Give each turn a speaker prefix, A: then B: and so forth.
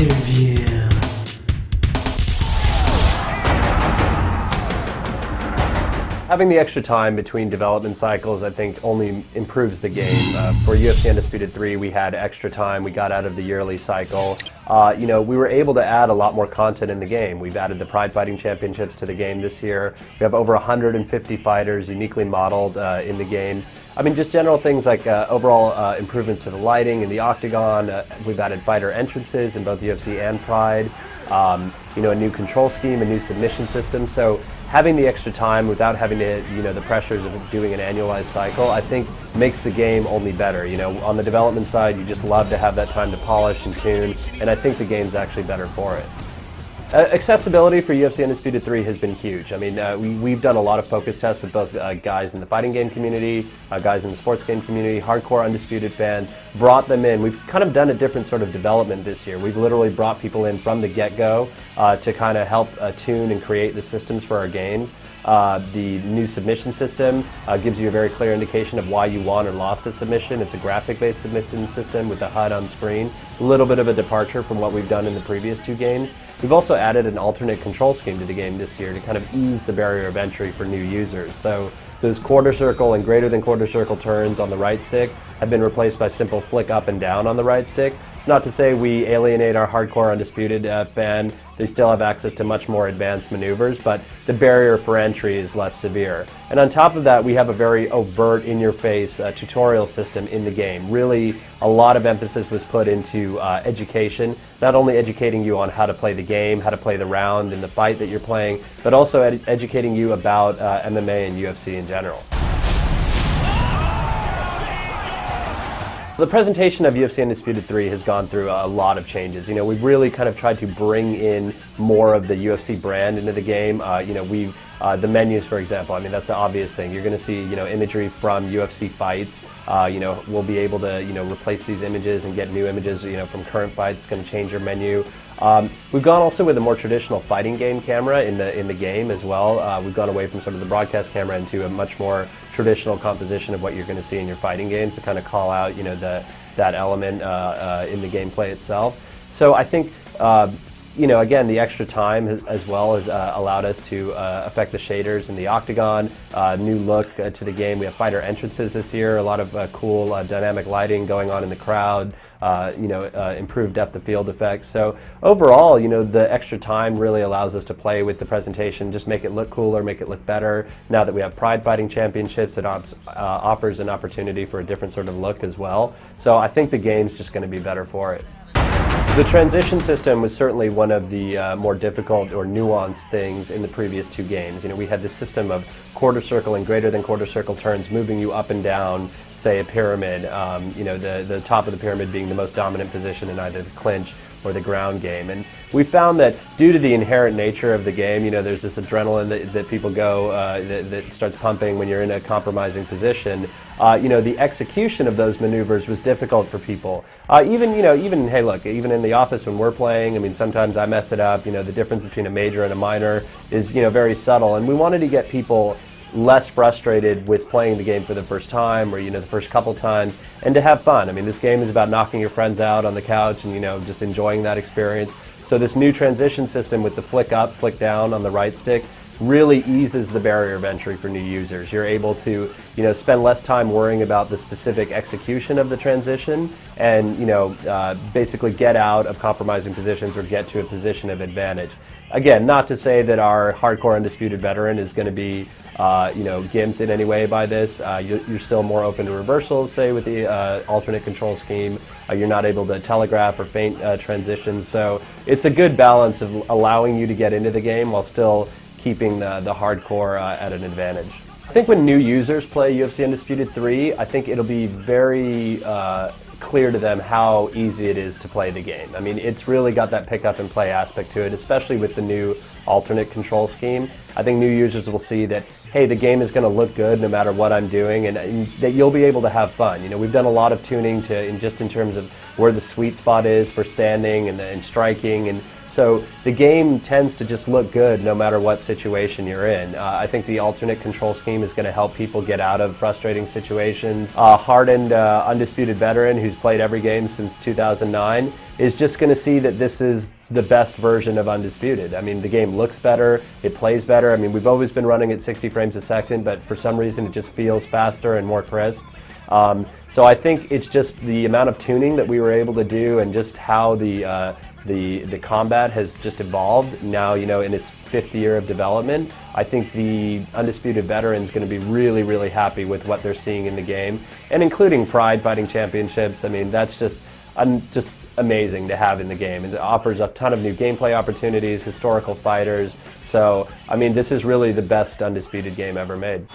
A: Interview.
B: Having the extra time between development cycles, I think, only improves the game. For UFC Undisputed 3, we had extra time. We got out of the yearly cycle. We were able to add a lot more content in the game. We've added the Pride Fighting Championships to the game this year. We have over 150 fighters uniquely modeled in the game. I mean, just general things like overall improvements to the lighting in the octagon. We've added fighter entrances in both UFC and Pride. A new control scheme, a new submission system. So having the extra time without having to, the pressures of doing an annualized cycle, I think makes the game only better. On the development side, you just love to have that time to polish and tune, and I think the game's actually better for it. Accessibility for UFC Undisputed 3 has been huge. I mean, we've done a lot of focus tests with both guys in the fighting game community, guys in the sports game community, hardcore Undisputed fans, brought them in. We've kind of done a different sort of development this year. We've literally brought people in from the get-go to kind of help tune and create the systems for our games. The new submission system gives you a very clear indication of why you won or lost a submission. It's a graphic-based submission system with the HUD on screen. A little bit of a departure from what we've done in the previous two games. We've also added an alternate control scheme to the game this year to kind of ease the barrier of entry for new users. So those quarter circle and greater than quarter circle turns on the right stick have been replaced by simple flick up and down on the right stick. It's not to say we alienate our hardcore Undisputed fan. They still have access to much more advanced maneuvers, but the barrier for entry is less severe. And on top of that, we have a very overt, in-your-face tutorial system in the game. Really, a lot of emphasis was put into education, not only educating you on how to play the game, how to play the round in the fight that you're playing, but also educating you about MMA and UFC in general. The presentation of UFC Undisputed 3 has gone through a lot of changes. We've really kind of tried to bring in more of the UFC brand into the game. The menus, for example, I mean, that's the obvious thing. You're going to see, imagery from UFC fights. We'll be able to, replace these images and get new images, from current fights. It's going to change your menu. We've gone also with a more traditional fighting game camera in the game as well. We've gone away from sort of the broadcast camera into a much more traditional composition of what you're going to see in your fighting games to kind of call out, that element in the gameplay itself. So I think, again, the extra time as well has allowed us to affect the shaders in the octagon, new look to the game. We have fighter entrances this year, a lot of cool dynamic lighting going on in the crowd, improved depth of field effects. So overall, the extra time really allows us to play with the presentation, just make it look cooler, make it look better. Now that we have Pride Fighting Championships, it offers an opportunity for a different sort of look as well. So I think the game's just going to be better for it. The transition system was certainly one of the more difficult or nuanced things in the previous two games. We had this system of quarter circle and greater than quarter circle turns moving you up and down, say, a pyramid, the top of the pyramid being the most dominant position in either the clinch or the ground game. And we found that due to the inherent nature of the game, there's this adrenaline that people go, that starts pumping when you're in a compromising position. The execution of those maneuvers was difficult for people. Even in the office when we're playing, I mean, sometimes I mess it up. The difference between a major and a minor is, very subtle. And we wanted to get people less frustrated with playing the game for the first time or, the first couple times, and to have fun. I mean, this game is about knocking your friends out on the couch and, just enjoying that experience. So this new transition system with the flick up, flick down on the right stick really eases the barrier of entry for new users. You're able to, spend less time worrying about the specific execution of the transition and, basically get out of compromising positions or get to a position of advantage. Again, not to say that our hardcore Undisputed veteran is going to be, gimped in any way by this. You're still more open to reversals, say, with the alternate control scheme. You're not able to telegraph or feint transitions. So it's a good balance of allowing you to get into the game while still keeping the hardcore at an advantage. I think when new users play UFC Undisputed 3, I think it'll be very clear to them how easy it is to play the game. I mean, it's really got that pick up and play aspect to it, especially with the new alternate control scheme. I think new users will see that, hey, the game is going to look good no matter what I'm doing, and that you'll be able to have fun. We've done a lot of tuning in terms of where the sweet spot is for standing and striking, and So the game tends to just look good no matter what situation you're in. I think the alternate control scheme is going to help people get out of frustrating situations. Hardened Undisputed veteran who's played every game since 2009 is just going to see that this is the best version of Undisputed. I mean, the game looks better, it plays better. I mean, we've always been running at 60 frames a second, but for some reason it just feels faster and more crisp. So I think it's just the amount of tuning that we were able to do and just how the combat has just evolved now, you know, in its 5th year of development. I think the Undisputed veteran is going to be really, really happy with what they're seeing in the game, and including Pride Fighting Championships. I mean, that's just amazing to have in the game. It offers a ton of new gameplay opportunities, historical fighters. So, I mean, this is really the best Undisputed game ever made.